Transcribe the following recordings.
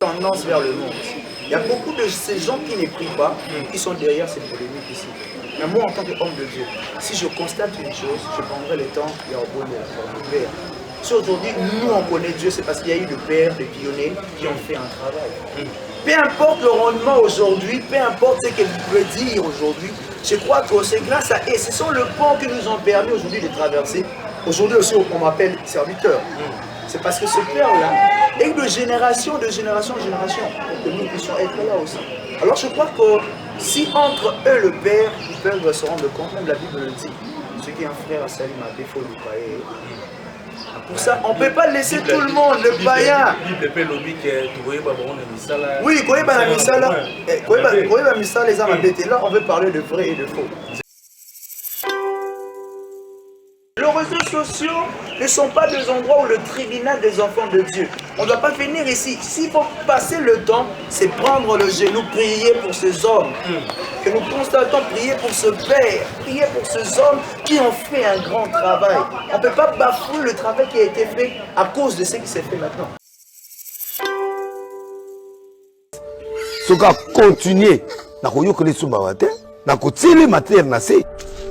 tendance vers le monde. Il y a beaucoup de ces gens qui ne prient pas, qui sont derrière ces polémiques ici. Mais moi, en tant qu'homme de Dieu, si je constate une chose, je prendrai le temps et au bon de la forme de Père. Si aujourd'hui, nous, on connaît Dieu, c'est parce qu'il y a eu des pères, des pionniers qui ont fait un travail. Peu importe le rendement aujourd'hui, peu importe ce que vous pouvez dire aujourd'hui, je crois que c'est grâce à eux, ce sont le pont qui nous ont permis aujourd'hui de traverser. Aujourd'hui aussi, on m'appelle serviteur. C'est parce que ce père-là est de génération en génération pour que nous puissions être là aussi. Alors je crois que si entre eux le Père, ils peuvent se rendre compte, même la Bible le dit, ce qui est un frère à Salim a défaut du païen. Pour ça, on ne peut pas laisser tout le monde, le païen. Oui, quand il y a un missal, les hommes là, on veut parler de vrai et de faux. Les réseaux sociaux ne sont pas des endroits où le tribunal des enfants de Dieu. On ne doit pas venir ici. S'il faut passer le temps, c'est prendre le genou, prier pour ces hommes. Que nous constatons prier pour ce Père, prier pour ces hommes qui ont fait un grand travail. On ne peut pas bafouer le travail qui a été fait à cause de ce qui s'est fait maintenant. Ce qui a continué, na koyokole sumawate, na kotili matière na se.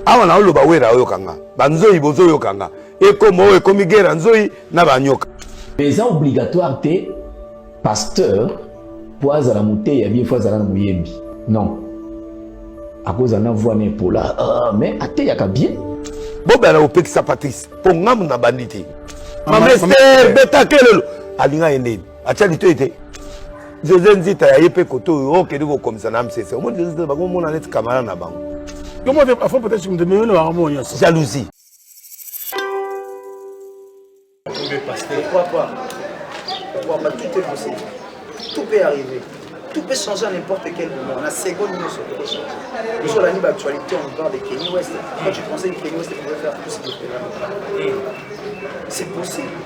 Awa na oloba wera oyokanga, banzoi bozo yokanga, ekomo ekomi guerre nzoi na banyoka. Mais obligatoire te pasteur pour azala muté ya bien fois azala na muyembi. Non. À cause na voix ne pola, mais ate ya ka bien. Boba na opekisa Patrice, pour ngam na banditi. Mamester betakelelo, alinga ende. Acha litoite. José Nzita ya yepe koto o kediko comme ça na msese. Omo José bango mona net camara na bango. Comment faut peut-être me demander le harmonie. Jalousie. Pourquoi pas? Pourquoi pas? Tout est possible. Tout peut arriver. Tout peut changer à n'importe quel moment. La seconde minute, ça peut changer. Sur la libre actualité, on parle de Kenny West. Quand tu pensais que Kenny West pouvait faire tout ce qu'il fait là, c'est possible.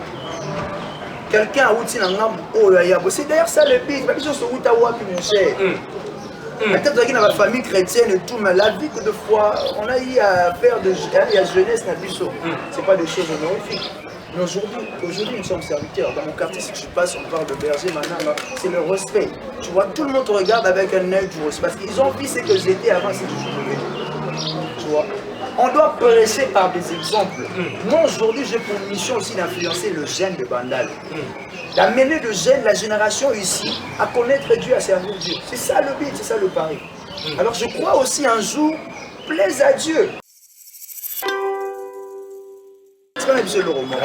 Quelqu'un a outil dans l'âme, oh là, c'est d'ailleurs ça le but. Même si on se route à Wapi, mon cher. Peut-être qu'il y a la famille chrétienne et tout, mais la vie que de foi, on a eu à faire de la jeunesse, c'est pas des choses honorifiques. Mais aujourd'hui, nous sommes serviteurs. Dans mon quartier, si tu passes, on parle de berger, maintenant, c'est le respect. Tu vois, tout le monde te regarde avec un œil du respect. Parce qu'ils ont vu ce que j'étais avant, c'est que je suis. Tu vois, on doit prêcher par des exemples. Moi, aujourd'hui, j'ai pour mission aussi d'influencer le jeune de Bandal. D'amener le jeune, la génération ici, à connaître Dieu, à servir Dieu. C'est ça le but, c'est ça le pari. Alors je crois aussi un jour, plaise à Dieu. C'est pas un le roman.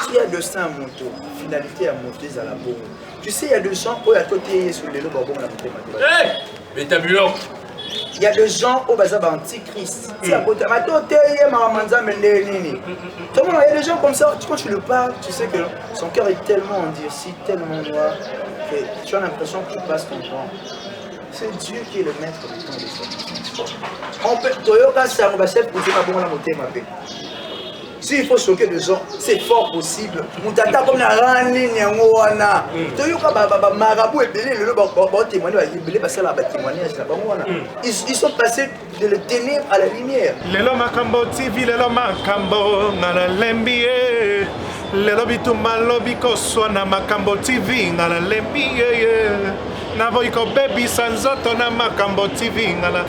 S'il y a 200 à moto, finalité à monter à la bombe. Tu sais, il y a des gens qui ont à côté sur les lots, mais t'as vu là. Il y a des gens au bazar antichrist. Il y a des gens comme ça, quand tu le parles, tu sais que son cœur est tellement endurci, tellement noir, que tu as l'impression que tu passes ton temps. C'est Dieu qui est le maître du temps de ça. On peut, s'il faut choquer des gens, c'est fort possible. Moutata comme la rani nyangwana. Marabout et belé le témoignage parce que la témoignage ils sont passés de la ténèbres à la lumière. Lelo makambo TV, lelo makambo ngala lembi. Lelo bituma lobi ko swana makambo TV ngala lembi. Na voiko baby sanzoto na makambo TV ngala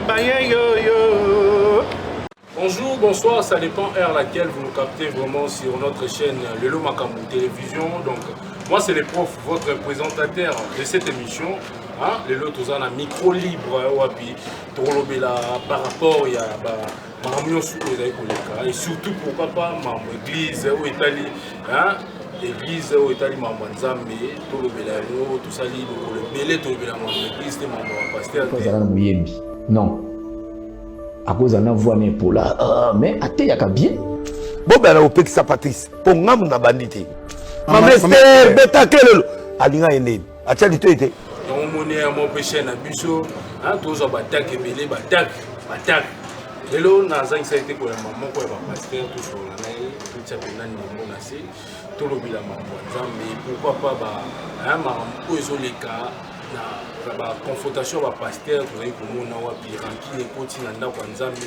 baye yo yo. Bonjour, bonsoir, ça dépend heure à laquelle vous nous captez vraiment sur notre chaîne Lelo Makambo Télévision. Donc, moi c'est le prof, votre présentateur de cette émission. Hein? Lelo Tozan a micro libre, par rapport à et surtout pourquoi pas l'église au Italie. Hein? L'église au Italie, Mambanzamé, Tolobelano, tout ça, le Belé, Tolobelano, l'église, les membres pasteur. Non. À cause de la voix ne pola, mais ate ya ka bien. Boba na opekisa Patrice, pour ngam na banditi. Mamester betakelelo, alinga ende. Acha litoite. On monnaie à mon péché na biso, hein, tous en batak et belé, batak. Lelo na zang ça a été pour la maman, pour la pasteur, tout sur la naïe, tout ça pour l'année de mon assez, tout le bilan maman, mais pourquoi pas, hein, maman, où est-ce les cas, la confrontation va pasteur vous avez comme on a piranki et continue na kwa nzambe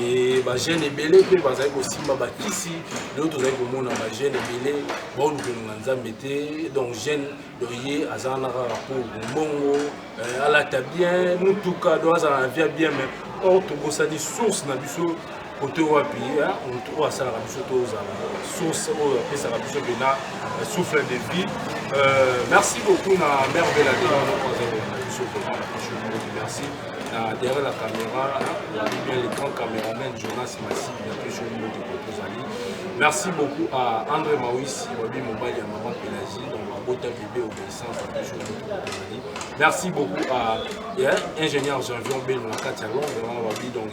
et ba jeune ebele pe bazali ko simba ba kisi l'autre vous avez comme on a ba jeune ebele bon nous nzambe te donc jeune doyer azana rapport bongo ala ta bien nous tout cas doit azana via bien mais or to bossa di source na biso côté wapi on trouve ça la biso to za source o pesa la biso bena souffle de vie merci beaucoup na mère Bella merci. Derrière la caméra, il y a bien les grands caméramans, Jonas Massif, merci beaucoup à André Maouis, Wabi Mobile et Maman Pélagie, donc à Bota Bébé Obéissance. Merci beaucoup à l'ingénieur Jean-Vion Bell, Katia Long, Wabi, donc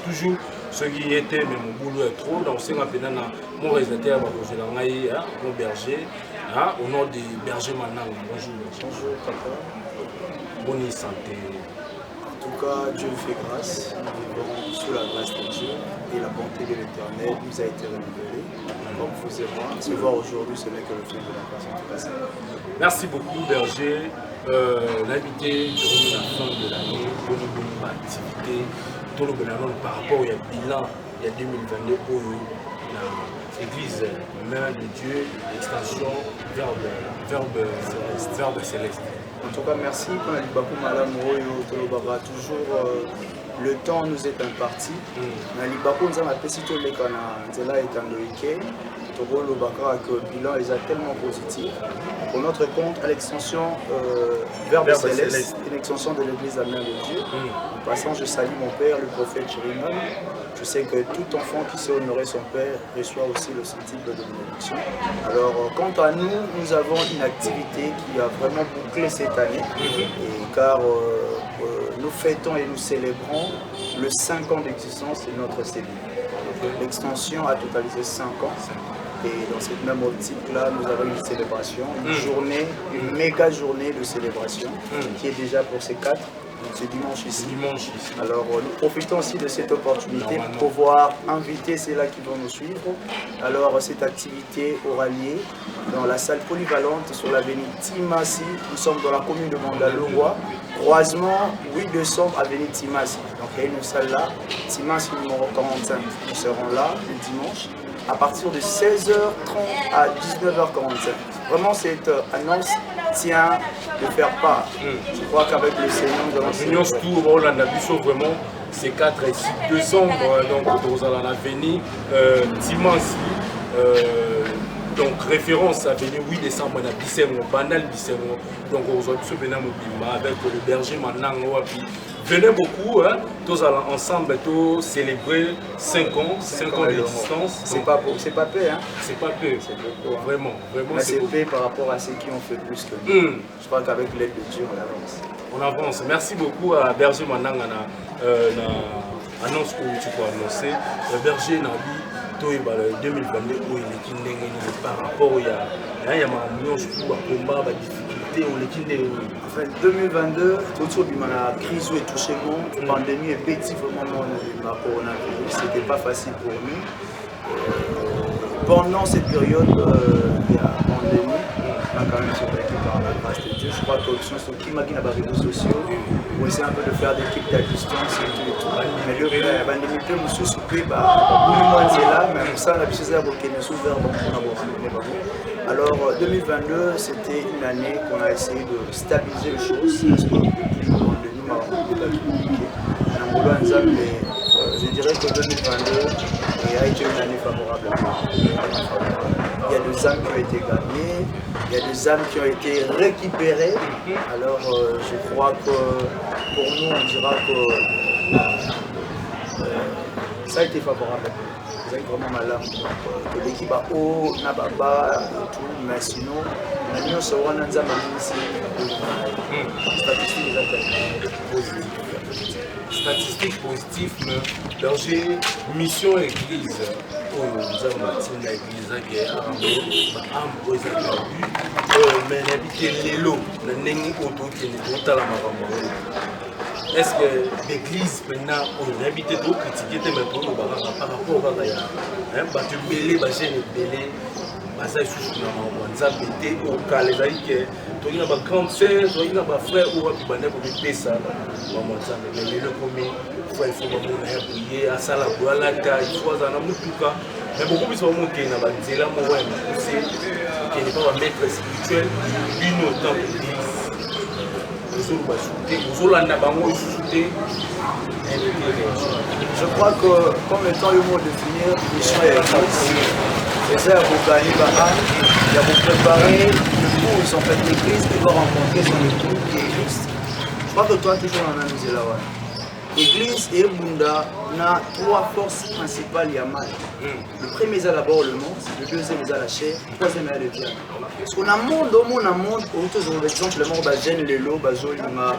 toujours ceux qui étaient, mais mon boulot est trop, donc c'est mon réalisateur, mon berger, au nom des bergers Manang. Bonjour. Bonjour, papa. Bonne santé. En tout cas, Dieu fait grâce. Nous vivons sous la grâce de Dieu et la bonté de l'Éternel nous a été renouvelée. Comme vous et moi, se voir aujourd'hui, ce n'est que le film de la grâce en tout cas. Merci beaucoup, berger. L'invité de la fin de l'année, pour nos activités, tout le monde par rapport au bilan, il y a 2022 pour l'église Main de Dieu, extension, verbe céleste. En tout cas, merci. Toujours le temps nous est imparti. Nous le bilan est tellement positif. Pour notre compte, à l'extension Verbe Céleste, une extension de l'église de la Main de Dieu. En passant, je salue mon père, le prophète Chiriman. Je sais que tout enfant qui sait honorer son père reçoit aussi le sentiment de bénédiction. Alors, quant à nous, nous avons une activité qui a vraiment bouclé cette année, car nous fêtons et nous célébrons le 5 ans d'existence de notre cellule. L'extension a totalisé 5 ans. Et dans cette même optique-là, nous avons une célébration, une journée, une méga journée de célébration qui est déjà pour ces 4. Donc c'est dimanche ici. Alors nous profitons aussi de cette opportunité pour pouvoir inviter ceux-là qui vont nous suivre. Alors cette activité aura lieu dans la salle polyvalente sur l'avenue Timassi. Nous sommes dans la commune de Mandaloua. Croisement 8 décembre, avenue Timassi. Donc il y a une salle là, Timassi numéro 45. Nous serons là le dimanche à partir de 16h30 à 19h45. Vraiment cette annonce tient de faire part. Je crois qu'avec le Seigneur, nous allons se tout Roland Abisso, vraiment, c'est 4 et 6 décembre, donc nous allons venir dimanche. Donc référence à venir 8 décembre, on a Bisséron, Banal Bisséron. Donc aujourd'hui, ce venant avec le berger Manang. Venez beaucoup, hein, tous ensemble, tous célébrer 5 ans d'existence. C'est pas peu, hein? C'est pas peu, c'est beaucoup. Hein. Vraiment. Mais c'est peu par rapport à ceux qui ont fait plus que nous. Je crois qu'avec l'aide de Dieu, on avance. On avance. Merci beaucoup à Berger Manang, annonce que tu peux annoncer. Berger Nabi, 2022, par rapport à combat, difficulté, en 2022, autour de la crise où est touché le monde, la pandémie est petit vraiment le coronavirus, c'était pas facile pour nous. Pendant cette période, il y a la pandémie, on a quand même survécu par la grâce de Dieu. Je crois que sur qui m'a dit dans les réseaux sociaux, on essaie un peu de faire des clips à distance et tout. Mais le pandémie peut nous souffler, c'est là, mais ça, la chose est que nous souffrons donc alors 2022, c'était une année qu'on a essayé de stabiliser les choses. Je dirais que 2022 a été une année favorable. Il y a des âmes qui ont été gagnées, il y a des âmes qui ont été récupérées. Alors je crois que pour nous, on dira que ça a été favorable. Vous êtes vraiment malade. L'équipe a haut, n'a pas bas et tout, mais sinon, on a sur un ensemble statistiques positives, mais berger, mission église. Nous avons bâti l'église qui est mais n'habitez l'élo, n'enneigné auto qui est dans la maman. Est-ce que l'église maintenant on habite trop critiquer tes méthodes par rapport à tu mêler, baza lisusu na makambo ya nzambe te okala ezali ke toyi na bagrande sœur toyi na bafrère oyo bapi bandeko mipesa makambo ya nzambe me lelo ekomi frère ifo bamona ya boye asala boye alata ifo azala na motuka me beaucoup biso bamokende na banzela moko ya mikuse okende mpa bamaître spirituel bino temps d'église ozoloba susu te ozolanda bango lisusu te. Je crois que comme étant le mot de finir, mission est église. Les heures pour gagner Baham, il a préparé l'épouse en fait l'église qui va rencontrer son époux qui est Christ. Je crois que toi toujours en as misé là. L'église et Bunda n'a trois forces principales Yamal. Le premier est d'abord le monde, le deuxième est la chair, le troisième est le diable. Parce qu'on a un monde, autour de l'exemple, le monde Bajen, le lot, Bazolima,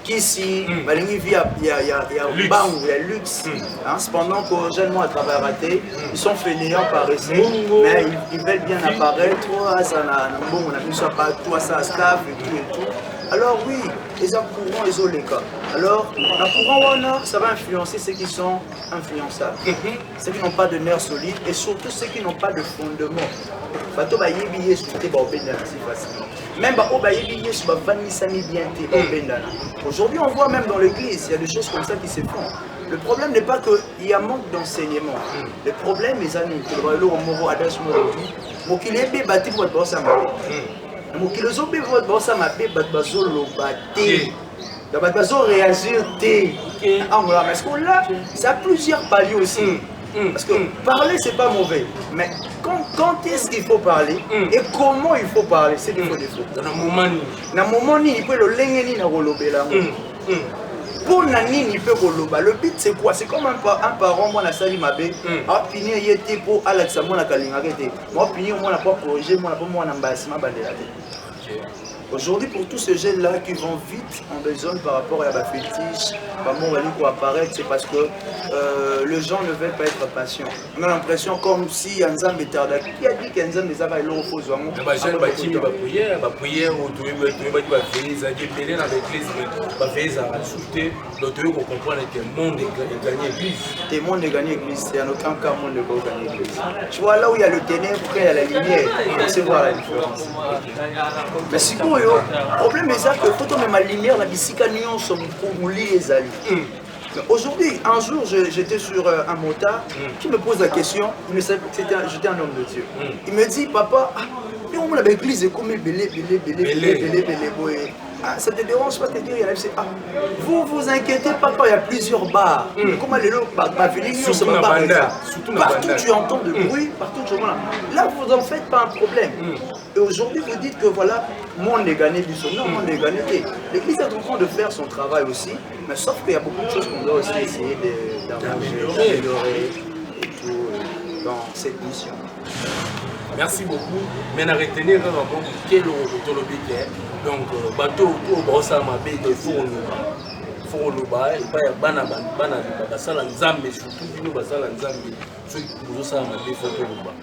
Kissi, Balingi vit, il y a Bang, il y a luxe. Cependant qu'aux jeunes mois à travers raté, ils sont fainéants paresseux, mais ils veulent bien apparaître. On a vu ça partout, ça staff et tout. Alors oui, les courants, les autres les cas. Alors, la courant, ça va influencer ceux qui sont influençables, ceux qui n'ont pas de nerfs solides et surtout ceux qui n'ont pas de fondement. Même aujourd'hui, on voit même dans l'église, il y a des choses comme ça qui se font. Le problème n'est pas qu'il y a manque d'enseignement. Le problème, les amis, que le moro adage moro, qu'il est bâti pour être ça. Mokili ozobe vote bosa mabe bat bazoloba te. Bat bazo réagir te. Parce que là, ça a plusieurs paliers aussi. Parce que parler c'est pas mauvais, mais quand est-ce qu'il faut parler et comment il faut parler, c'est des fois des fautes. Dans le moment ni il peut le lengeni na rolobela. Pour nani il peut roloba. Le but c'est quoi? C'est comme un parent moi na sali mabe, a finir yete pour Alexa moi na kalinga kete. Moi finir moi na pas corriger moi na pas moi na mbasima bandela te. Aujourd'hui, pour tous ces jeunes-là qui vont vite en besoin par rapport à la fétiche, comment on va dire apparaître, c'est parce que les gens ne veulent pas être patients. On a l'impression comme si Nzambe est tardé. Qui a dit qu'Nzambe est tardé? Il faut poser un mot. Les jeunes bâtiments, la prière, on comprend que le monde est gagné l'église. Le monde est gagné l'église, c'est en aucun cas le monde ne peut gagner l'église. Tu vois, là où il y a le ténèbre, il y a la lumière, on sait voir la différence. Mais si vous le problème est que quand on met ma lumière, la bicycle sont pour les alliés. Aujourd'hui, un jour, j'étais sur un motard qui me pose la question, j'étais un homme de Dieu. Il me dit, papa, l'église est comme belé. Ça te dérange pas de te dire, vous vous inquiétez pas quand il y a plusieurs bars. Comment les lots, partout tu entends de bruit, partout tu entends. Là, vous n'en faites pas un problème. Et aujourd'hui, vous dites que voilà, monde est gagné du son. Non, monde est gagné. L'église est en train de faire son travail aussi, mais sauf qu'il y a beaucoup de choses qu'on doit aussi essayer d'améliorer et tout dans cette mission. Merci beaucoup. Mais à retenir quel est donc bateau au brossa ma baie de faut nous bailler pas ya bana basala nzambe surtout bino basala nzambe ceux qui nous ça ma baie faut nous ba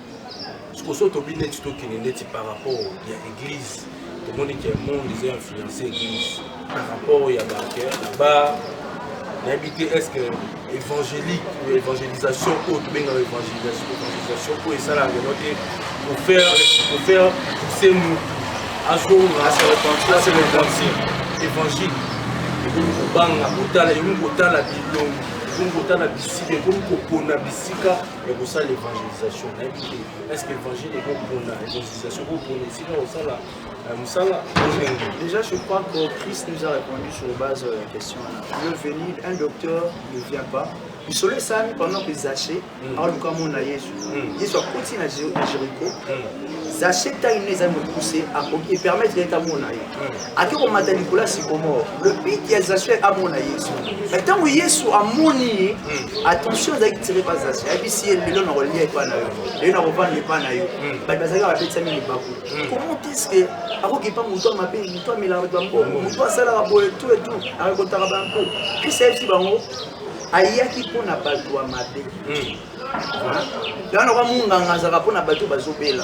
ce que soto bine tu to kinendeti par rapport à l'église tout le monde qui est monde les influencer l'église par rapport ya ba l'habité est-ce que évangélique ou évangélisation ou bien évangélisation pour ça la noter pour faire pousser nous à se repentir évangile banga kotala kotala bilongo kotala bisika kona bisika et pour ça l'évangélisation est-ce que l'évangile est bon pour l'évangélisation pour ici au sala déjà je crois que Christ nous a répondu sur base de la question le venir un docteur ne vient pas il se laisse pendant que Zaché alors comme on a Jésus a continué à Jéricho Zaché a une les amis poussés à permettre d'être à mon aïe. À qui on m'a dit que là c'est comment le but il y a Zaché à mon aïe. Maintenant où Jésus a moni attention à tirer pas Zaché. Et puis si les gens n'ont relié pas na yo, les gens n'ont pas na yo. Bah Zaché va peut-être s'amener beaucoup. Comment est-ce que alors qu'il pas mouton ma paix, mouton mais la redouane, mouton ça la raboule tout et tout, avec le tarabanco. Puis c'est ici bango. Aïe qui pour n'a pas le droit ma paix. Là, on aura un pour na bateau bazobela.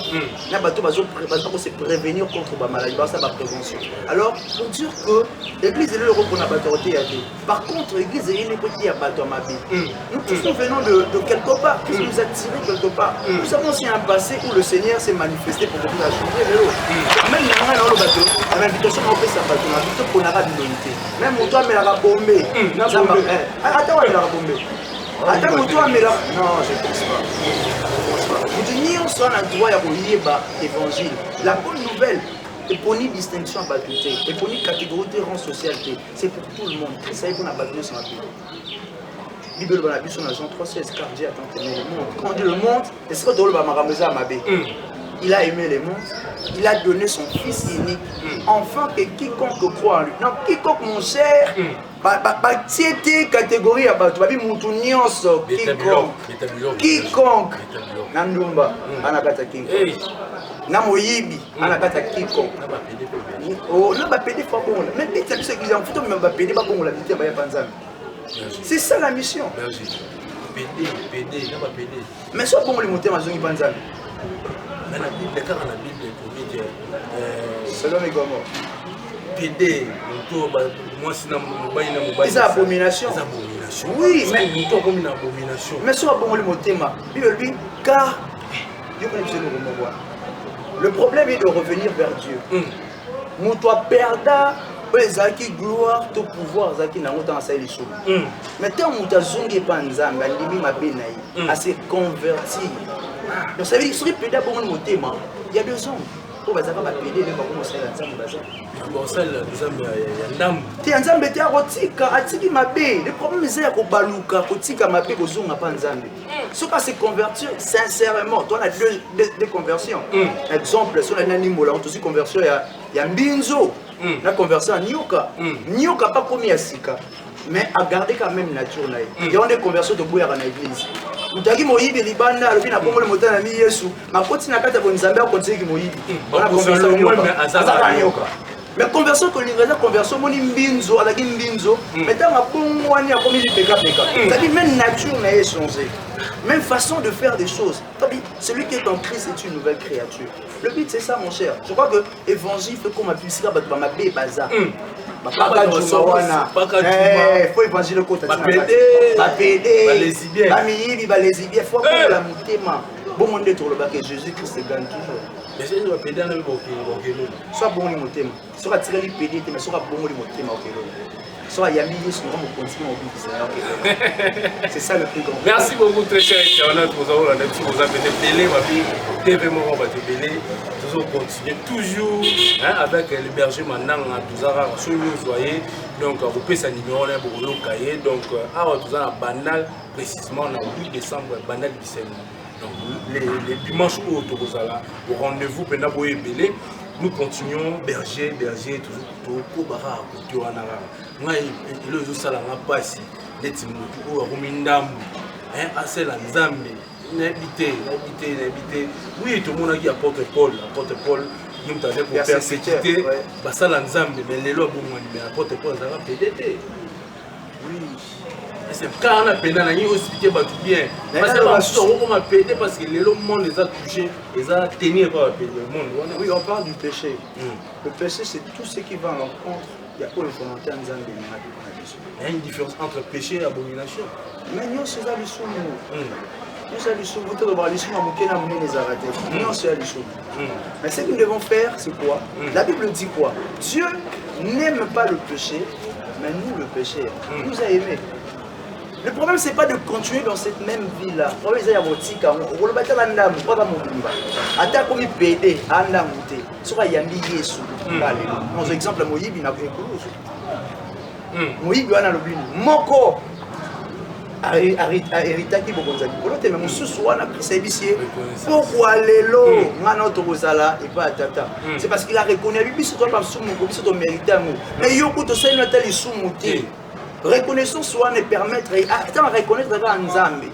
Na bateau pour se prévenir contre la maladie, ça va prévention. Alors, pour dire que l'église est l'Europe pour na bateau. Par contre, l'église est une petite bateau à ma vie. Nous tous nous venons de quelque part, qui nous a tiré quelque part. Nous avons aussi un passé où le Seigneur s'est manifesté pour nous changer. Même dans le bateau, l'invitation qu'on fait sa bateau, l'invitation qu'on a l'unité. Même mon toit, mais la bombée. Attends, elle a bombé. Attends, mon toit, mais là. Non, je ne pense pas. Nous disons soit un droit à relier l'évangile. La bonne nouvelle, et pour une distinction à batuté, et pour une catégorie de rang social, c'est pour tout le monde. Ça y est, pour la batuté, c'est un peu. Bible dans la Bible, on a Jean 3,16, car Dieu a tant aimé le monde. Quand on dit le monde, est-ce que dans le Bamarameza Amabé, il a aimé le monde, il a donné son fils unique, afin que quiconque croit en lui. Non, quiconque, mon cher, cette catégorie à battre, quiconque, Nandumba, Anakata quiconque, Namoyibi, Anakata quiconque. Oh, là, va péder pas bon. Mais vite, c'est ce qu'ils ont fait, mais va péder pas bon la vie, va y avoir. C'est ça la mission. Péder, mais soit bon les montées à Zongi Panzan. Mais la Bible, car la Bible, pour dire, selon les gommes. Péder, moi, c'est une abomination. Oui, mais comme une abomination. Mais soit bon les montées, lui, car le problème est de revenir vers Dieu. Mon toi perda. Zaki gloire, tout pouvoir, Zaki n'a autant à les choses. Mais tant que tu as zongé panzamba, l'imi m'a bénaï, à se convertir. Donc ça veut dire que si tu as bon le thème, il y a 2 ans. On va pas péder, mais comment ça va tu es en train de rotika, atiki mabe. Le problème c'est que baluka, rotika mabe, kozonga panzambe. Si tu se convertir sincèrement, tu as deux conversions. Exemple, si on a un animal, on a aussi conversion, il y a Mbinzo. La conversion à Nyoka. Nyoka pas comme Yassika, mais à garder quand même nature. Il y a des conversions de bouillir en église. Vous avez dit que Libana, le vin a comme le moteur à Yesu. Ma continue à quatre bonnes zambes, on continue que Moïbi. On a conversion à Nyoka. Mais conversion que l'ingrédient conversion, mon imbinzo, à la gimbinzo, mais dans ma bonne moine, comme il est péka. C'est-à-dire, même nature n'a changé. Même façon de faire des choses. Celui qui est en Christ est une nouvelle créature. Le but c'est ça mon cher. Je crois que l'évangile fait comme ma publicité ma bé baza. Il faut évangile côté. Ma pédé. Il faut que la moutema. Bon monde tour le bac Jésus Christ gagne toujours. Mais c'est une pédé dans le soit bon le moutema. Soit tirer les pédé mais soit bon le moutema au Kelo. Soit Yami c'est ça le plus grand. Merci beaucoup très cher internaute. Vous avez télé, ma fille, TV Moron va te télé. Nous allons continuer toujours avec le berger maintenant à Touzara, sur le soyez. Donc, vous pouvez s'animer, on a beaucoup de cahiers. Donc, à Touzara, banal, précisément, le 8 décembre, banal du Seigneur. Donc, les dimanches au Touzara, au rendez-vous, pendant vous belé. Nous continuons, berger, toujours, pour Bara, pour Tuanara. Moi, le jour ça l'a passé, les Timothée, ou Romindam, assez la Zambie, n'habité. Oui, tout le monde a dit apôtre Paul, nous t'avons pour persécuter, ça la Zambie, mais les lois, mais apôtre Paul, ça va péter. Oui. C'est quand on a pédé, on a expliqué bien. Parce qu'on a pédé parce que le monde les a touchés, les a tenus par le monde. Oui, on parle du péché. Le péché, c'est tout ce qui va à l'encontre. Il y a pas une volonté en Zambie. Il y a une différence entre péché et abomination. Mais nous, c'est ça le sous. Nous, c'est le sous. Vous devez voir les sous, les arrêter. Nous, c'est le sous. Mais ce que nous devons faire, c'est quoi? La Bible dit quoi? Dieu n'aime pas le péché, mais nous, le péché, il nous a aimés. Le problème, c'est pas de continuer dans cette même vie-là. Le problème, c'est de par exemple, Moïbi n'a pas de Moïbi a le Moko a hérité qui est mon sous-soin pourquoi les lots, et pas tata. C'est parce qu'il a reconnu mais il y a reconnaissance soit ne permettre à reconnaître un Zambé.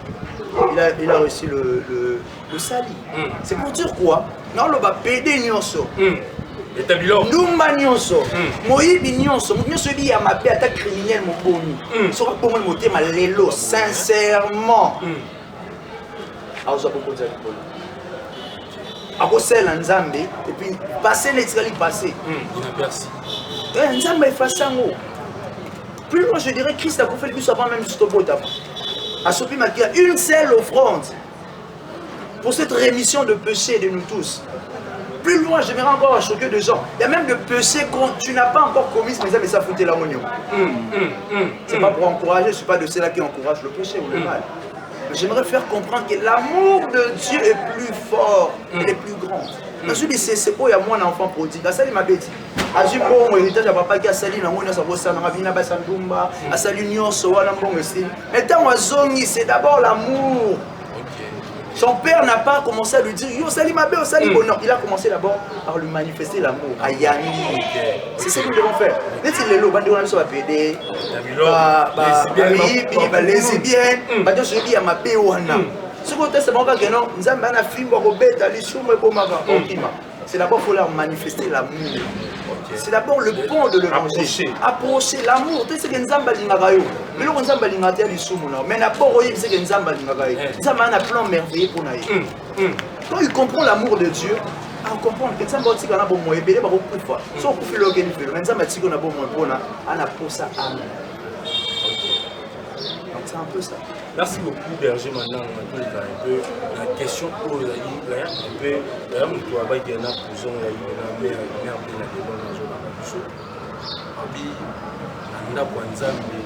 Il a reçu le sali. C'est pour dire quoi? Non, le va péder nyonso. Numba nyonso. Moïbi nyonso. Nyonso dit à ma paix attaque criminelle mon boni. Sera pour moi le mot lelo sincèrement. aoza bokonza likolo akosala nzambe et puis passer netikali passer nzambe efase yango. Plus loin je dirais Christ a fait le bus avant même jusqu'au bout d'avant. A sopi makia une seule offrande pour cette rémission de péché de nous tous. Plus loin, j'aimerais encore choquer des gens. Il y a même des péchés que tu n'as pas encore commis, mais ça foutait la monnaie. C'est pas pour encourager, je ne suis pas de ceux-là qui encouragent le péché ou le mal. Mais j'aimerais faire comprendre que l'amour de Dieu est plus fort, il est plus grand. Ensuite, c'est quoi, il y a moins d'enfants prodigue. Ça, il m'a dit. Aji bon héritage à papa qui a sali na ngona sa bossa na bina ba sandumba, a sali nyonso wana mbongo esi. Mais tant wazongi, c'est d'abord l'amour. Son père n'a pas commencé à lui dire yo sali mabe o sali bonheur. Il a commencé d'abord par lui manifester l'amour à Yanni. C'est ce que nous devons faire. Dès que les lots bandi on a sur la PD, ba lesbienne, ba donc je dis à ma pe wana. Ce côté c'est bon que non, nzamba na fimbo ko beta li sumo ko maka okima. C'est d'abord faut leur manifester l'amour. C'est d'abord le pont de l'évangile. Approcher l'amour. Tu sais que Nzamba lingagayo. Mais le Nzamba lingagayo du soumona. Mais d'abord il sait que Nzamba lingagayo. Nzamba a un plan merveilleux pour nous. Quand il comprend l'amour de Dieu, on comprend que Nzamba aussi quand on a bon moyen, il va beaucoup plus fort. Sauf qu'on fait l'organisme. Mais Nzamba aussi quand on a bon moyen, on a pour ça âme. Donc c'est un peu ça. Merci beaucoup Berger. Maintenant on va un peu la question pour un peu d'ailleurs on doit y en a prison il y a une mère de la démon dans la biso abi nda kwanza mbe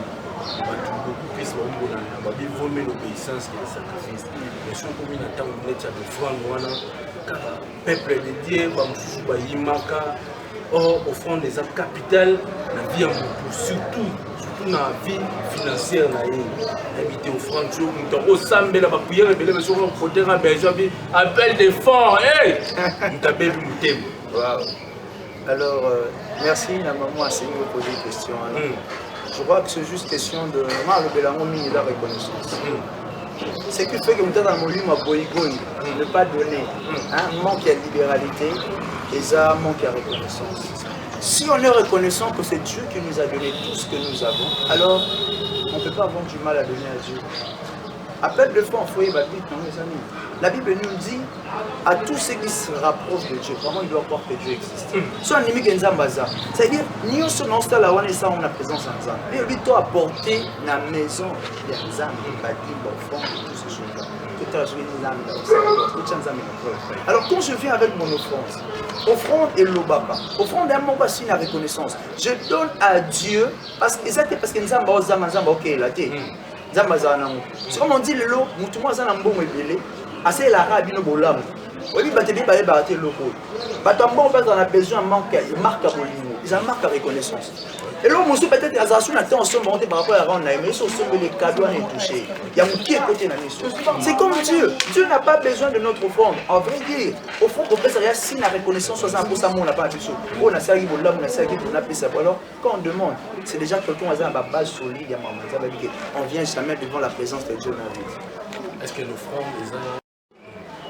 beaucoup plus bon na babi vomé l'obéissance et le sacrifice mais si on commune en temps on est à de franc wana peuple de Dieu ba mususu ba yimaka offrande des actes capitales la vie en surtout na vie financière na habiter au France on sambe la prière belé mais sur le côté na berger appel de fonds m'tabeli mutem. Alors merci la maman a essayé de me poser une question. Je crois que c'est juste question de le belango mini la reconnaissance. Ce qui fait que nous dans mon livre ne pas donner un manque à libéralité et ça manque à reconnaissance. Si on est reconnaissant que c'est Dieu qui nous a donné tout ce que nous avons, alors on ne peut pas avoir du mal à donner à Dieu. Appel de foi en foyer baptiste, non mes amis. La Bible nous dit à tous ceux qui se rapprochent de Dieu, comment ils doivent croire que Dieu existe. Si on dit que Nzambaza, c'est-à-dire nous sommes dans cette loi et ça on a présence en Nzambe. Mais lui doit apporter la maison de Nzambe, bâtir l'enfant, tout ce choses-là. Alors quand je viens avec mon offrande et l'obaba, offrande d'un mot c'est une reconnaissance. Je donne à Dieu parce que Nzamba ok là t'es. C'est comme on dit le lot, mutumo za na mbongo ebele, assez la rabino bolamu. Oui, bah t'es bien barré le loco. Bah ton bon on a besoin manque, il marque à bolingo, ils en marquent à reconnaissance. Et là, monsieur peut-être Azasou n'a pas ensemble monté par rapport à Randa, mais ils sont les cadeaux à toucher. Il y a un qui est côté de la mission. C'est comme Dieu. Dieu n'a pas besoin de notre offrande. En vrai dire, au fond, on peut se dire si la reconnaissance soit un peu ça, on n'a pas de choses. On a ça, on a ça, on a ça. Alors, quand on demande, c'est déjà quelqu'un qui a une base solide. On vient jamais devant la présence de Dieu dans la vie. Est-ce que l'offrande est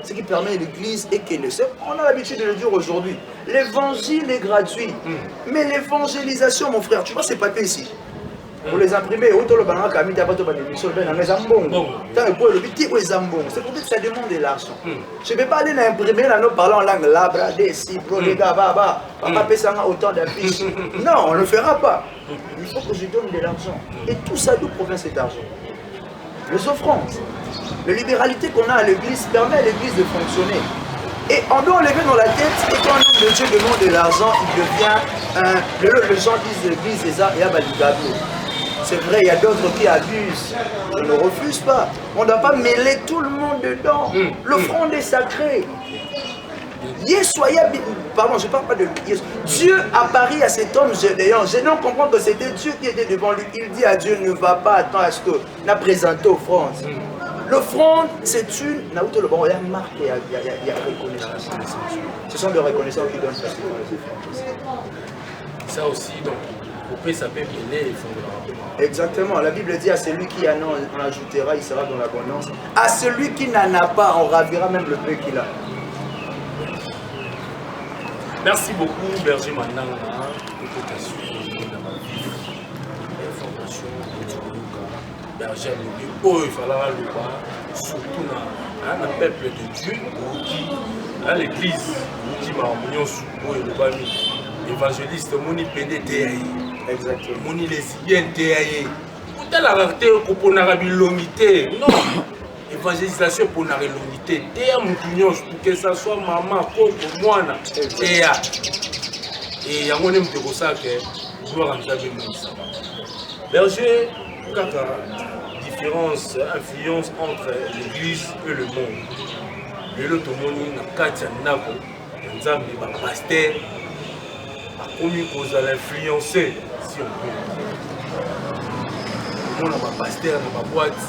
ce qui permet l'église et qu'elle le sait. On a l'habitude de le dire aujourd'hui. L'évangile est gratuit. Mais l'évangélisation, mon frère, tu vois ces papiers ici. Pour les imprimer, c'est pour que ça demande de l'argent. Je ne vais pas aller l'imprimer là, nous parlons en langue labra, déci, pro, les gars, baba, papa paie ça autant d'affiches. Non, on ne le fera pas. Il faut que je donne de l'argent. Et tout ça, d'où provient cet argent? Les offrandes. La libéralité qu'on a à l'église permet à l'église de fonctionner. Et on doit enlever dans la tête que quand un homme de Dieu demande de l'argent, il devient les gens disent l'église des arts et abaligablo. C'est vrai, il y a d'autres qui abusent. Je ne refuse pas. On ne doit pas mêler tout le monde dedans. L'offrande est sacrée. Pardon, je ne parle pas de Dieu. Dieu apparaît à cet homme géant. Géant comprend que c'était Dieu qui était devant lui. Il dit à Dieu, ne va pas attendre à ce que la présente offrande. L'offrande, c'est une. Il y a marque, il y a reconnaissance. Ce sont des reconnaissances qui donnent facilement les offrandes. Ça aussi, donc, pour que ça peut mêler les fonds de la. Exactement. La Bible dit à celui qui en ajoutera, il sera dans l'abondance. À celui qui n'en a pas, on ravira même le peu qu'il a. Merci beaucoup, Berger Mandanga, pour ta suite dans ma vie. Information, Berger Mandanga, il fallait le surtout dans un peuple de Dieu, l'église, qui m'a emmené évangéliste, moni pédé théaïe. Exactement. Moni lesbienne théaïe. Pourtant la rareté pour n'a l'unité. Non. Évangélisation pour n'a l'unité. Théa moutignon, pour que ça soit maman, coco, moine. Théa. Et il y a mon aime de ça que gloire en Dieu. Berger, kaka, différence, influence entre l'église et le monde. Le lot moni na katia nako, nzambe ba pasteur, a commis cause à l'influencer, si on peut. On a ba pasteur na ba boîte,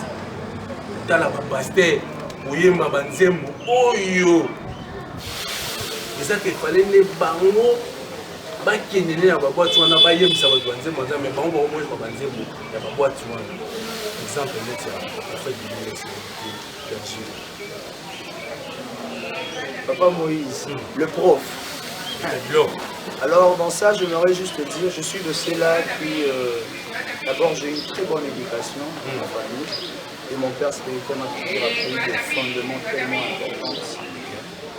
tala ba pasteur, oyemba banzembo, oyo. C'est ça qu'il fallait les bango. Qui est né à la boîte, on a pas yem ça va doit dire, mais bon, au moins, il y a pas boîte, exemple, on fait du Papa Moïse, le prof. Alors, dans ça, j'aimerais juste te dire, je suis de ceux-là qui, d'abord, j'ai eu une très bonne éducation dans ma famille, et mon père spirituel m'a toujours appris des fondements tellement importants.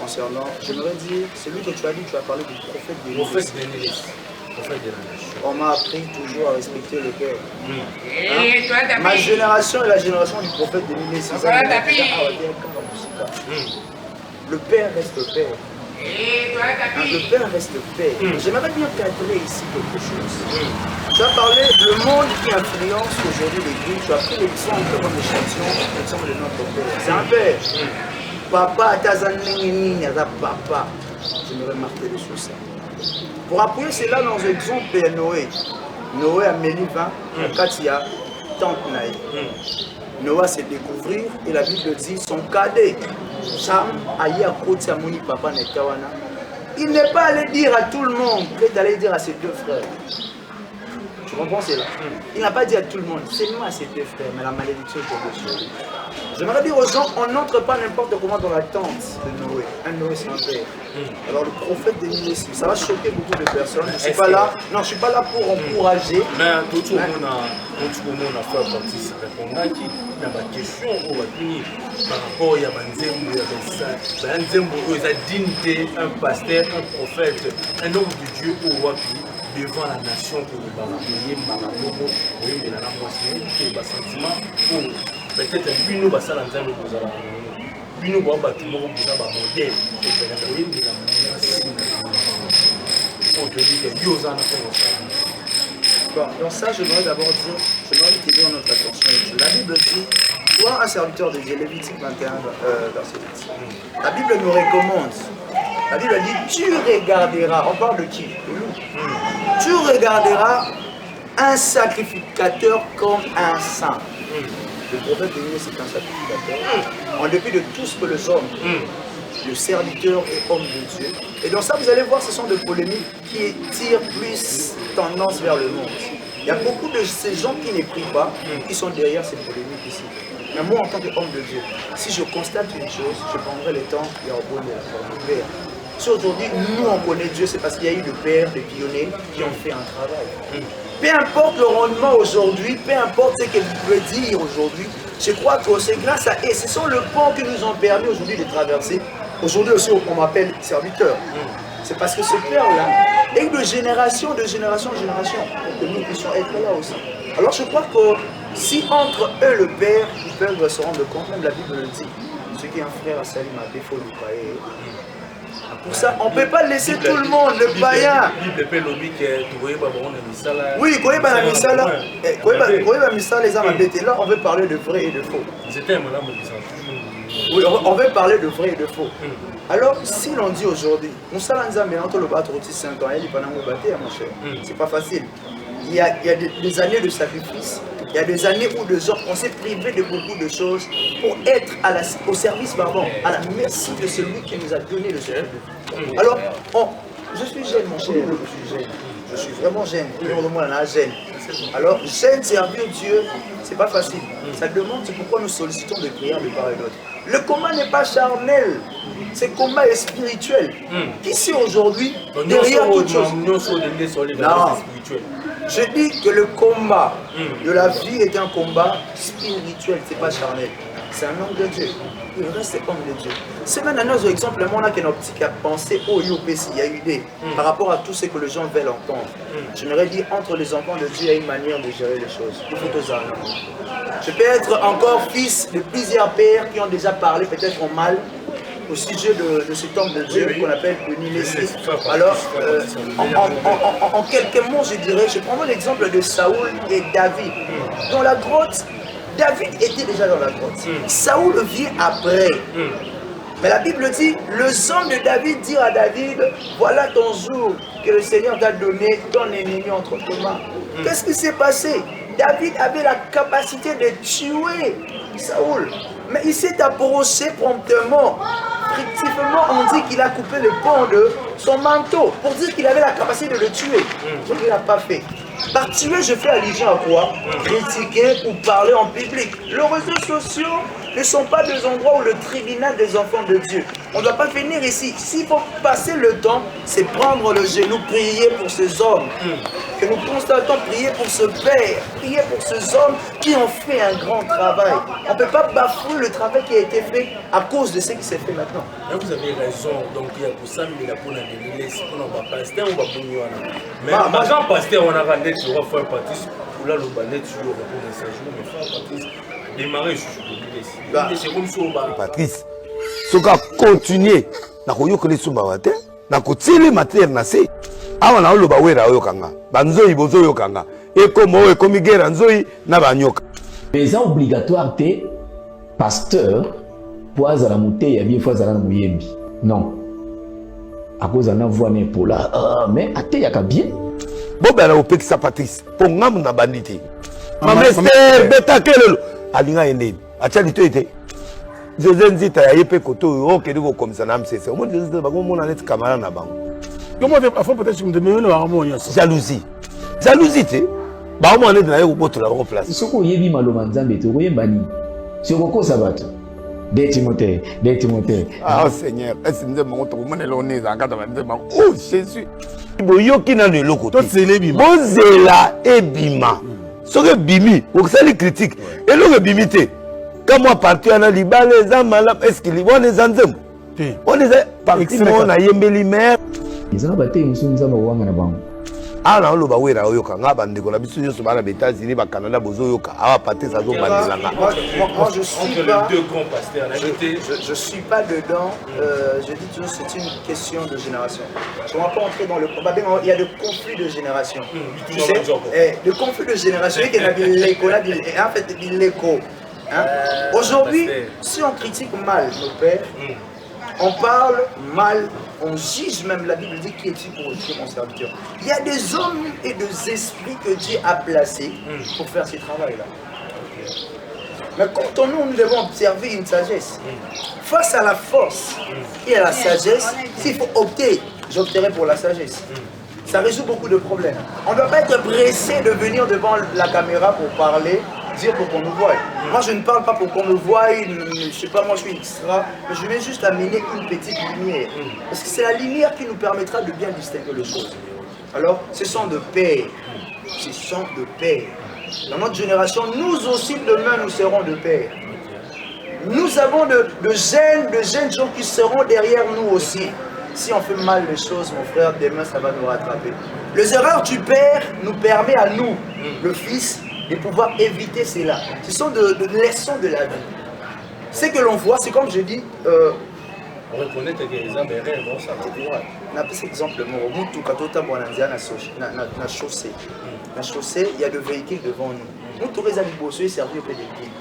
Concernant, j'aimerais dire, celui que tu as dit, tu as parlé du prophète de l'Église. On m'a appris toujours à respecter le Père. Hein? Ma génération est la génération du prophète de l'Église. Le Père reste le Père. Le Père reste le Père. J'aimerais bien cadrer ici quelque chose. Tu as parlé du monde qui influence aujourd'hui l'Église. Tu as pris l'exemple comme échantillon, l'exemple de notre Père. C'est un Père. Papa, papa. J'aimerais marquer sur ça. Pour appuyer cela dans l'exemple de Noé. Noé a mené 20, quand il y a tant de Noé s'est découvrir et la Bible dit son cadet. Sam aïe à côté à mon papa Nekawana. Il n'est pas allé dire à tout le monde, il est allé dire à ses deux frères. Tu comprends cela? Il n'a pas dit à tout le monde, c'est moi à ses deux frères, mais la malédiction est tombée sur lui. J'aimerais dire aux gens, on n'entre pas n'importe comment dans la tente de Noé. Un Noé, c'est un père. Alors le prophète de Ninive, ça va choquer beaucoup de personnes. Je ne suis pas là, non, je ne suis pas là pour encourager. Mais tout le monde a fait partie, répondre à qui? Il y a des questions par rapport à Nzembo, Nzembo, il a dignité, un pasteur, un prophète, un homme de Dieu au Wapi. Devant la nation pour le balayer, Marabobo, oui, il a la moitié, il a sentiment pour peut-être un nous bassin en termes de Bozala. Puis nous, on va tout le monde pour avoir un modèle. Et puis, il a bon, dans ça, j'aimerais d'abord dire, j'aimerais t'aider dans notre attention. La Bible dit, toi, un serviteur de Dieu, Lévitique 21, verset 10. La Bible nous recommande. La Bible dit, tu regarderas, on parle de qui? De nous. Tu regarderas un sacrificateur comme un saint. Le prophète de Dieu, c'est un sacrificateur. En dépit de tout ce que les hommes, le serviteur et homme de Dieu. Et dans ça, vous allez voir, ce sont des polémiques qui tirent plus tendance vers le monde. Il y a beaucoup de ces gens qui ne prient pas, qui sont derrière ces polémiques ici. Mais moi, en tant qu'homme de Dieu, si je constate une chose, je prendrai le temps et en bon de la forme. Si aujourd'hui, nous, on connaît Dieu, c'est parce qu'il y a eu des pères, des pionniers qui ont fait un travail. Peu importe le rendement aujourd'hui, peu importe ce que vous pouvez dire aujourd'hui, je crois que c'est grâce à eux. Ce sont le pont qui nous ont permis aujourd'hui de traverser. Aujourd'hui aussi, on m'appelle serviteur. C'est parce que ce père-là est de génération en génération pour que nous puissions être là aussi. Alors je crois que si entre eux le Père, ils peuvent se rendre compte, même la Bible le dit, ce qui est un frère à Salim a défaut du païen. Pour ça, on ne peut pas laisser tout le monde, le païen. Oui, là, on veut parler de vrai et de faux. Oui, on veut parler de vrai et de faux. Alors, si l'on dit aujourd'hui, on s'est entre le battre au 5 ans, il c'est pas facile. Il y a des années de sacrifice, il y a des années où les gens, on s'est privé de beaucoup de choses pour être au service, à la merci de celui qui nous a donné le service de vie. Alors, je suis jeune, mon cher, je suis jeune. Je suis vraiment jeune, jeune. Alors, jeune, servir Dieu, c'est pas facile. Ça demande, c'est pourquoi nous sollicitons des prières de part et d'autre. Le combat n'est pas charnel, ce combat est spirituel. Qui sait aujourd'hui, derrière toute chose? Non. Je dis que le combat de la vie est un combat spirituel, c'est pas charnel. C'est un nom de Dieu. il reste homme de Dieu. C'est maintenant un exemple, on a qu'un optique à penser au UPC, il y a une idée par rapport à tout ce que les gens veulent entendre. J'aimerais dire, entre les enfants de Dieu, il y a une manière de gérer les choses. Il faut aux armes. Je peux être encore fils de plusieurs pères qui ont déjà parlé peut-être en mal au sujet de cet homme de Dieu qu'on appelle Unilessi. Alors, en quelques mots, je dirais, je prends l'exemple de Saoul et David. Dans la grotte, David était déjà dans la grotte. Saoul vient après. Mais la Bible dit, le sang de David dit à David, voilà ton jour que le Seigneur t'a donné, ton ennemi entre tes mains. Qu'est-ce qui s'est passé? David avait la capacité de tuer Saoul. Mais il s'est approché promptement. Effectivement, on dit qu'il a coupé le pont de son manteau pour dire qu'il avait la capacité de le tuer. Donc il n'a pas fait. Par tuer, je fais allusion à quoi? Critiquer ou parler en public. Les réseaux sociaux ne sont pas des endroits où le tribunal des enfants de Dieu. On ne doit pas venir ici. S'il faut passer le temps, c'est prendre le genou, prier pour ces hommes. Que nous constatons prier pour ce père, prier pour ces hommes qui ont fait un grand travail. On ne peut pas bafouer le travail qui a été fait à cause de ce qui s'est fait maintenant. Là, vous avez raison. Donc, il y a pour ça, mais il y a pour la pasteur ou mais avant pasteur, on a rendu sur un frère Patrice. Pour là, le bannet sur le message. Mais frère Patrice, démarrer sur le c'est comme ça. Patrice, ce qui a continué, na koyokole sumawate, na kotili matière na se. Awa na oloba wera oyokanga. Banzoi bozo yokanga. Ekomo ekomi guerre nzoi na banyoka. Mais obligatoire te pasteur pour azala muté ya bien fois azala muyembi. Non. À cause na voix ne pola. Mais ate ya ka bien. Boba na opekisa Patrice. Pongam na banditi. Mamester betakelelo. Alinga ene. Acha lito ete. Zenzita ya yepe koto o kediko komisa na msese. Omo zenzita bango mona net kamara na bango. Comment faut peut-être me demander jalousie. Jalousie, tu sais. Bah, on est dans la place. Ce qu'on y est, malheureusement, Nzambe, tu vois, bani. C'est quoi ça va? Des Timothée. Ah, Seigneur, est-ce que nous avons oh, Jésus. Boyoki na le loko. Bozela et bima. Ce que bimi, vous savez les critiques. Et le bimité. Quand moi parti en Liban, les hommes est-ce qu'il y a des anzem? On les a partis, on a yembeli mère. Ils ont battu une somme de banque. Ah non, le bawera oyoka ngaba ndeko na biso nyonso bana États-Unis ba Canada bozo yoka awa paté ça zo bandelanga. Moi je suis pas les deux grands pasteurs je suis pas dedans. Je dis toujours c'est une question de génération. On va pas entrer dans le combat. Il y a des conflits de génération. Tu sais, de conflits de génération qui n'a l'écho là en fait l'écho. Aujourd'hui, si on critique mal nos pères, on parle mal, on juge même, la Bible dit qui est-tu pour juger mon serviteur. Il y a des hommes et des esprits que Dieu a placés pour faire ce travail-là. Mais quand nous devons observer une sagesse, face à la force et à la sagesse, s'il faut opter, j'opterai pour la sagesse. Ça résout beaucoup de problèmes. On ne doit pas être pressé de venir devant la caméra pour parler, dire pour qu'on nous voie. Moi je ne parle pas pour qu'on me voie, je ne sais pas, moi je suis extra, mais je vais juste amener une petite lumière. Parce que c'est la lumière qui nous permettra de bien distinguer les choses. Alors, ce sont de pères. Ce sont de pères. Dans notre génération, nous aussi demain nous serons de pères. Nous avons de jeunes gens qui seront derrière nous aussi. Si on fait mal les choses, mon frère, demain ça va nous rattraper. Les erreurs du Père nous permettent à nous, le Fils, de pouvoir éviter cela. Ce sont de leçons de la vie. Ce que l'on voit, c'est comme je dis... on reconnaît que les hommes erreurs, bon, ça va. On a pris cet exemple, quand on est dans la chaussée. La chaussée, il y a des véhicules devant nous. Nous, tous les alibosés servis au pédicule.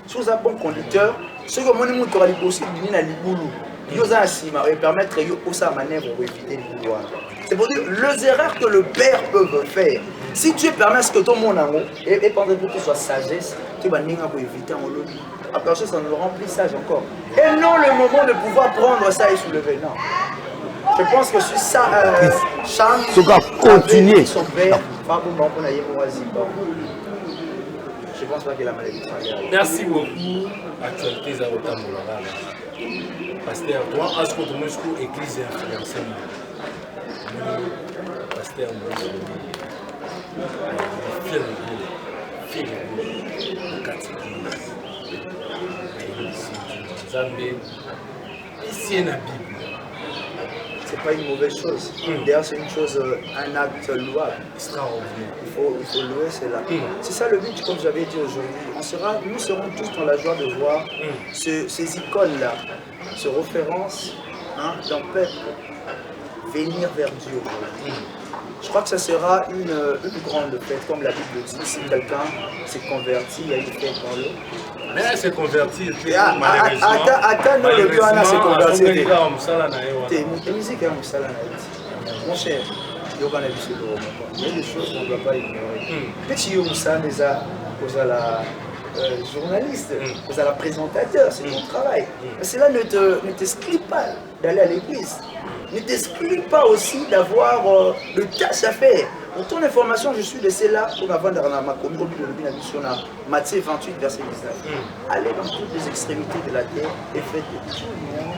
Si vous êtes bon conducteur, ce que moi, nous avons alibosés, nous avons liboulou. Nous avons permettre de faire manœuvre pour éviter le pouvoir. C'est pour dire les erreurs que le Père peut faire. Si Dieu permet à ce que tout le monde et pendant que tu sois sagesse, tu vas éviter en l'eau. Après ça, nous remplissage encore. Et non le moment de pouvoir prendre ça et soulever. Non. Je pense que c'est ça. Charles, continuer. Son père, je pense pas que la malédiction. Merci beaucoup. Actualité Zarotam Pasteur, toi, est-ce que tu as église influencée? Pasteur, fier de vous, Ici, la Bible. C'est pas une mauvaise chose. D'ailleurs, c'est une chose, un acte louable. Extraordinaire. Il faut louer cela. C'est ça le but, comme j'avais dit aujourd'hui. Nous serons tous dans la joie de voir ces icônes-là, ces références d'un peuple venir vers Dieu. Je crois que ça sera une grande fête, comme la Bible dit. Si quelqu'un s'est converti, il y a une fête dans l'eau. Mais elle s'est convertie, malheureusement. Attends, le but, Anna s'est converti. Mon cher, il y a des choses qu'on ne doit pas ignorer. Petit Yomusa, vous êtes la journaliste, vous êtes la présentateur, c'est mon travail. Mais cela ne t'exclut pas d'aller à l'église. Ne t'exclut pas aussi d'avoir le tâche à faire. Pour ton information, je suis laissé là pour avant de ma commune de Matthieu 28, verset 19. Allez dans toutes les extrémités de la terre et faites de tout le monde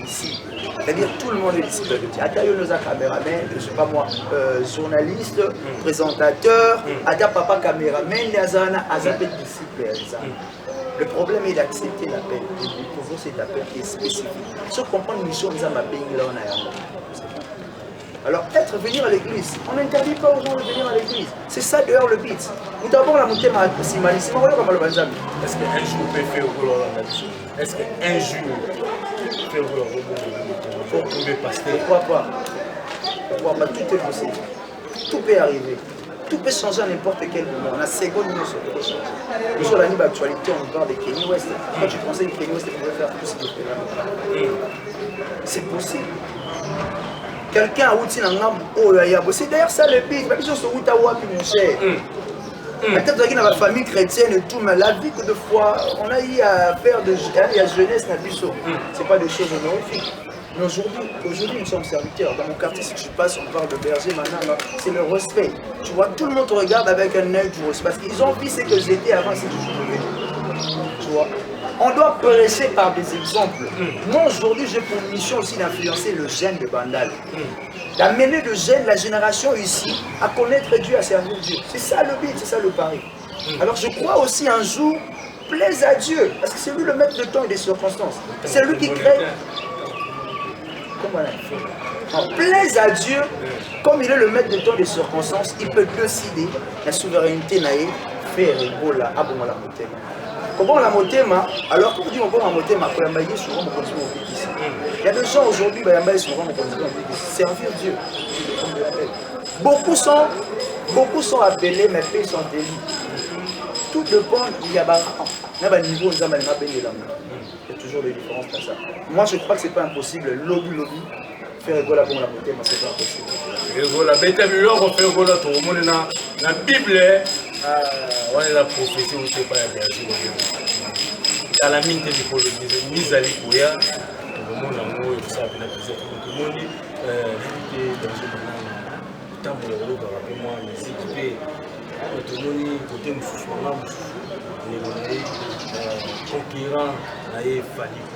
ici. C'est-à-dire tout le monde est disciple de Dieu. Atayo nos caméraman, je ne sais pas moi, journaliste, présentateur, Ada papa caméraman, Azana, Azabet disciple. Le problème est d'accepter l'appel, de découvrir cet appel qui est spécifique. Si on comprend une mission, nous avons là, on a. Alors, venir à l'église, on n'interdit pas aux gens de venir à l'église. C'est ça d'ailleurs le but. Nous avons la montée à Simani. Est-ce qu'un jour peut faire au Est-ce qu'un jour peut faire au pour trouver pasteur? Pourquoi pas? Tout est possible. Tout peut arriver. Tout peut changer à n'importe quel moment. On a seconde minute sur le prochain. Nous, sur la libre actualité, on parle de Kenny West. Quand tu pensais que Kenny West pouvait faire tout ce qu'il fait là, c'est possible. Quelqu'un a outil dans l'âme, c'est d'ailleurs ça le but. Même si on se route à Wapi, mon cher. Peut-être qu'il y a la famille chrétienne et tout, mais la vie que de foi, on a eu à faire de la jeunesse, c'est pas des choses honorifiques. Mais aujourd'hui, nous sommes serviteurs. Dans mon quartier, si tu passes, on parle de berger, maintenant, c'est le respect. Tu vois, tout le monde te regarde avec un œil du respect. Parce qu'ils ont vu ce que j'étais avant, c'est que je suis devenu. Tu vois, on doit prêcher par des exemples. Moi, aujourd'hui, j'ai pour mission aussi d'influencer le jeune de Bandal. D'amener le jeune, la génération ici, à connaître Dieu, à servir Dieu. C'est ça le but, c'est ça le pari. Alors, je crois aussi un jour, plaise à Dieu. Parce que c'est lui le maître de temps et des circonstances. C'est lui qui crée. Plaise à Dieu, comme il est le maître de temps des circonstances, il peut décider la souveraineté naïe, faire Ebola, abon la motema. Comment la motema, alors quand on dit on la motema, il y a des gens aujourd'hui, servir Dieu. Beaucoup sont appelés, mais peu sont élus. Tout dépend, il y a un niveau, il y a toujours des différences comme ça. Moi, je crois que ce n'est pas impossible. Lobby, faire Ebola pour la beauté, mais ce n'est pas impossible. Ebola, on fait Ebola, tout le monde dans la Bible, on est la prophétie, on ne sait pas la version. Dans la mine, il faut le mise à l'écouya, tout le monde en haut, il faut savoir tout le monde dit, l'éviter dans ce moment, tant que le par rapport à moi, les équipés, tout le monde dit, côté Moussoufouna, les conquérants, il fallait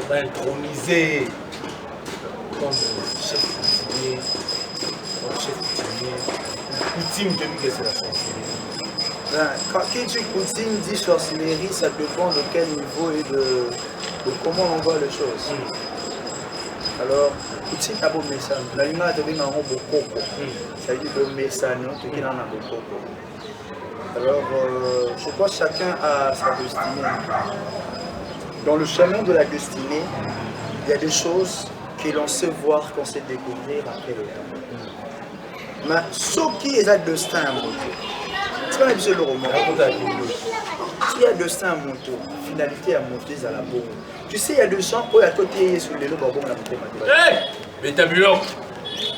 va introniser comme chef coutumier, coutume de c'est la sorcellerie. Quand tu coutume dit sorcellerie, ça dépend de quel niveau et de comment on voit les choses. Alors, coutume a beau message. La lumière a donné un rond beaucoup. Ça veut dire le message, tout qui en a beaucoup. Alors, je crois que chacun a sa destinée. Dans le chemin de la destinée, il y a des choses que l'on sait voir, qu'on sait découvrir après le temps. Mais ce qui est un destin à monter, c'est pas même le roman. Ce qui est un destin à monter, finalité à monter à la bombe. Tu sais, il y a des gens qui ont côté sur les lots pour la monter. Mais t'as vu là?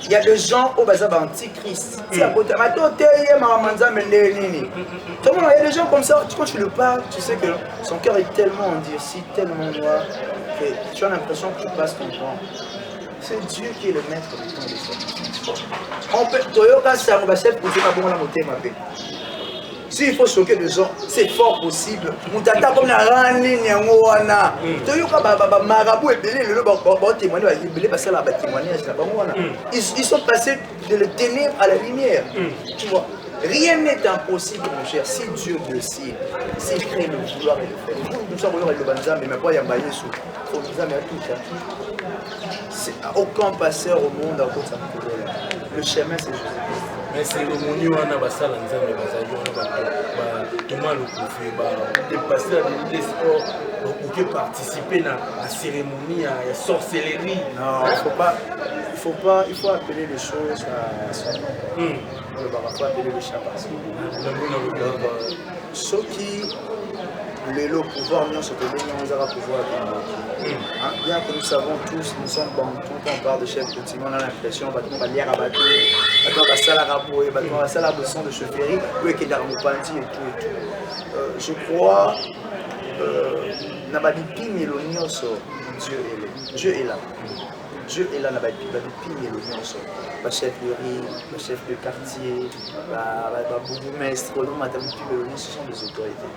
Il y a des gens au bazar antichrist. Il y a des gens comme ça, quand tu le parles, tu sais que son cœur est tellement endurci, tellement noir, que tu as l'impression que tu passes ton temps. C'est Dieu qui est le maître du temps et des choses. On peut, S'il faut choquer des gens, c'est fort possible. Moutata comme la rani nyangwana. Tu yoka marabout et belé le témoignage belé passer la témoignage là ils sont passés de la ténèbres à la lumière. Tu vois, rien n'est impossible mon cher si Dieu décide, s'il crée le vouloir et le faire. Nous sommes le banza mais pas yambaye sous. Faut nous amener à tout ça. C'est aucun passeur au monde à cause de le chemin c'est Jésus. Mais c'est le moni wana basala nzambe bazali wana Thomas Lokofe des pasteurs des sports pour participer à la cérémonie à la sorcellerie. Non, il faut appeler les choses à son nom. Il faut appeler le chat par son nom. Ceux qui le pouvoir nous se donner nous aura pouvoir bien que nous savons tous, nous sommes bantous quand on parle de chef coutumier, on a l'impression que nous allons lire à bateau, on va faire la rabouille, on va faire la boisson de chefferie, ou qu'il y a et tout. Je crois Dieu est là. Dieu est là, le chef de riz, le chef de quartier, le bourgmestre, ce sont des autorités.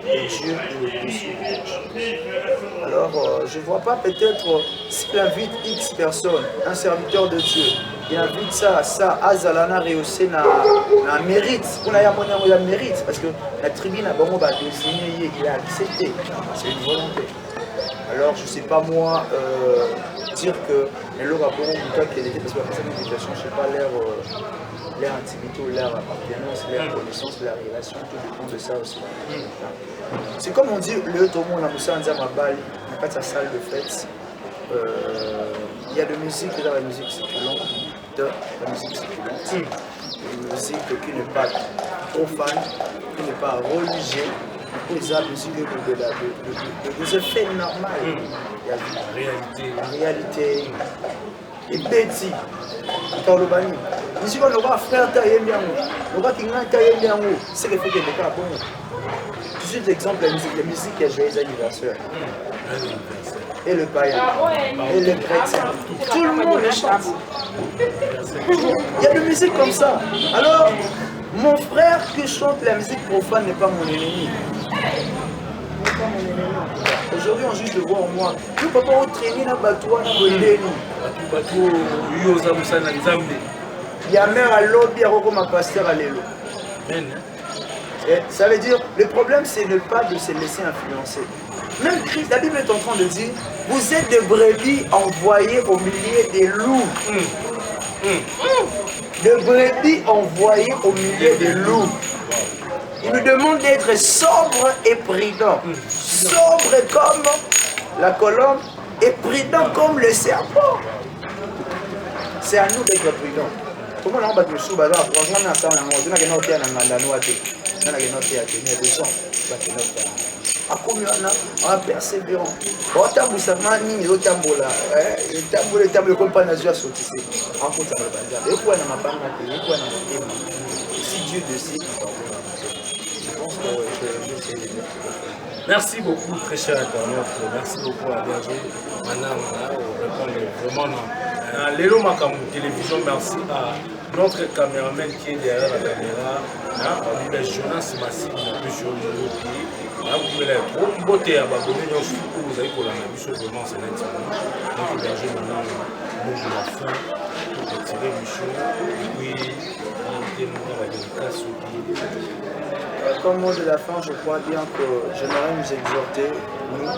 Et Dieu est au-dessus de toutes choses. Alors, je ne vois pas peut-être s'il invite X personnes, un serviteur de Dieu, il invite ça, Azalana rehaussé na mérite. On a mérite, parce que la tribune a vraiment désigné, il a accepté. C'est une volonté. Alors, je ne sais pas moi dire que leur rapport au cas qu'elle était, parce que après cette éducation, je ne sais pas leur intimité ou leur appartenance, leur connaissance, leur relation, tout dépend de ça aussi. C'est comme on dit, le Tomo, on a Moussa Nzama Bali, on a sa salle de fête. Il y a de musique, il y a la musique circulante, la musique circulante, une musique qui n'est pas profane, qui n'est pas religieuse. Les musique de effets normaux. Il y a la réalité. Et Betty, Kaolobani. Ici, on a frère Taïemiango, on a Kingan Taïemiango, c'est le fait que les cas bon. Juste l'exemple, la musique qui a joué les anniversaires. Et le païen, et le chrétien. Tout le monde chante. Il y a de musique comme ça. Alors, mon frère qui chante la musique profane n'est pas mon ennemi. Aujourd'hui, on juge de voir en moi. Nous ne pouvons pas entraîner dans le bateau. Il y a même à l'autre, il y a un pasteur à l'élo. Ça veut dire, le problème, c'est ne pas de se laisser influencer. Même Christ, la Bible est en train de dire, vous êtes des brebis envoyées au milieu des loups. De brebis envoyées au milieu des loups. Il nous demande d'être sobre et prudent. Sobre comme la colombe et prudent comme le serpent. C'est à nous d'être prudents. Comment on va te soulever là? Franchement, on a ça, on a des gens. On a persévérant. On a persévérant. Si Dieu décide, merci beaucoup, très cher internaute. Merci beaucoup à Berger. Madame, vraiment. Lélo Makamou Télévision, merci à notre caméraman qui est derrière la caméra. Le Jonas Massine, monsieur Olympique. Vous pouvez beauté à Baboué, vous avez pour la même chose, vraiment, c'est l'intimement. Donc, Berger, maintenant, nous, je la fin, pour retirer Michel, et puis, comme mot de la fin, je crois bien que j'aimerais nous exhorter, nous,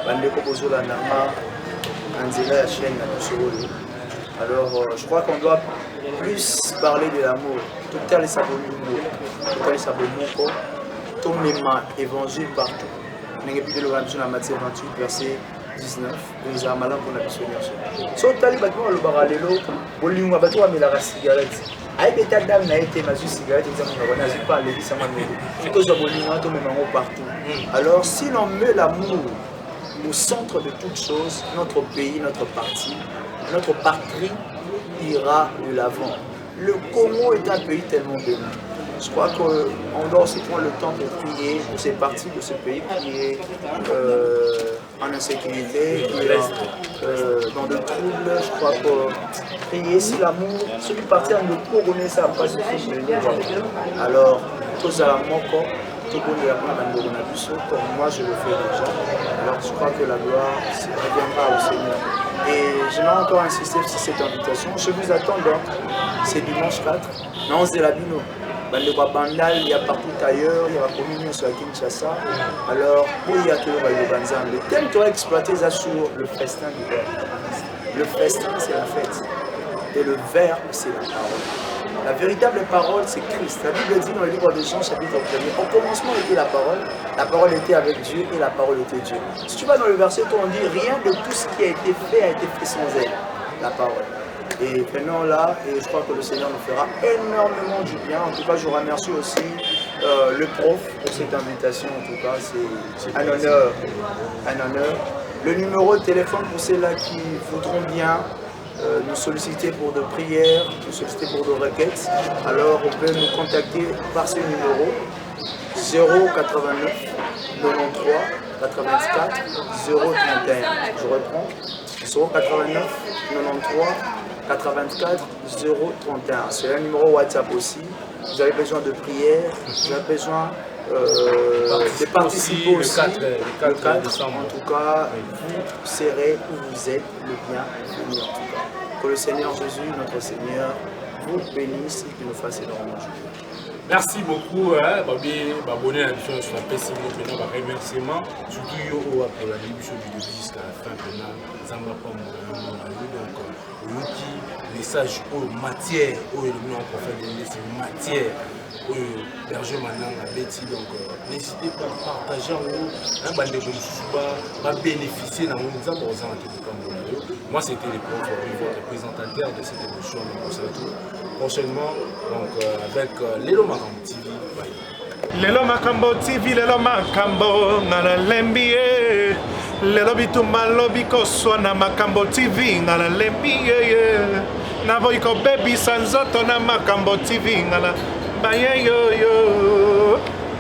Bandeko Bozola Nama, Anzela Yachen, Natusoro. Alors, je crois qu'on doit plus parler de l'amour. Tout à l'heure, tout même évangile partout. Nous avons pu le voir dans Matthieu 28, verset 19. Nous avons malin pour la personne. Si on a le bâtiment, le baralelo, on lui a mis la cigarette. Avec des tas d'âmes, n'a été ma cigarette, on n'a pas les ça m'a mis. Partout. Alors, si l'on met l'amour au centre de toutes choses, notre pays, notre parti, notre patrie ira de l'avant. Le Congo est un pays tellement béni. Je crois qu'on doit aussi prendre le temps de prier pour ces parties de ce pays qui est en insécurité, qui est dans de troubles. Je crois que prier si l'amour, celui parti en ne couronner ça, pas suffisant. Alors, cause à la moko, tout le monde est comme moi je le fais déjà. Alors je crois que la gloire reviendra au Seigneur. Et j'aimerais encore insister sur cette invitation. Je vous attends donc, c'est dimanche 4, dans 11 de la Bino. Bandal, il y a partout ailleurs, il y a la communion sur la Kinshasa. Alors, pour y accueillir le thème tu as exploité ça sur le festin du verre. Le festin, c'est la fête. Et le verre, c'est la parole. La véritable parole, c'est Christ. La Bible dit dans le livre de Jean, chapitre 1er, au commencement était la parole était avec Dieu et la parole était Dieu. Si tu vas dans le verset, on dit rien de tout ce qui a été fait sans elle, la parole. Et maintenant là, et je crois que le Seigneur nous fera énormément du bien. En tout cas, je remercie aussi le prof pour cette invitation. En tout cas, c'est un honneur. Un honneur. Le numéro de téléphone pour ceux-là qui voudront bien nous solliciter pour de prières, nous solliciter pour de requêtes, alors on peut nous contacter par ce numéro 089 93 84 031. Je reprends 089 93 84 031. C'est un numéro WhatsApp aussi. Vous avez besoin de prières, vous avez besoin de participer aussi. Le 4 décembre. En tout cas, vous serez où vous êtes, le bienvenu en tout cas. Que le Seigneur Jésus, notre Seigneur, vous bénisse et qu'il nous fasse énormément de joie. Merci beaucoup, Babi, abonné à l'émission sur la PCB, maintenant, remerciement, surtout pour la début du début jusqu'à la fin, donc, le message aux matières, aux éléments qu'on fait donner, c'est matière, aux berger maintenant, la bêtise, donc, n'hésitez pas à partager en haut, un bandé comme ça, va bénéficier dans mon exemple, moi, c'était le présentateur de cette émission, donc, on se retrouve prochainement donc, avec Lelo Makambo TV. Lelo Makambo TV, Lelo Makambo, Ngala Lembie, Lelo Bituma Lobiko Swana Makambo TV, Ngala Lembie, Navoiko Baby Sanzoto na Makambo TV, Ngala Baye yo yo.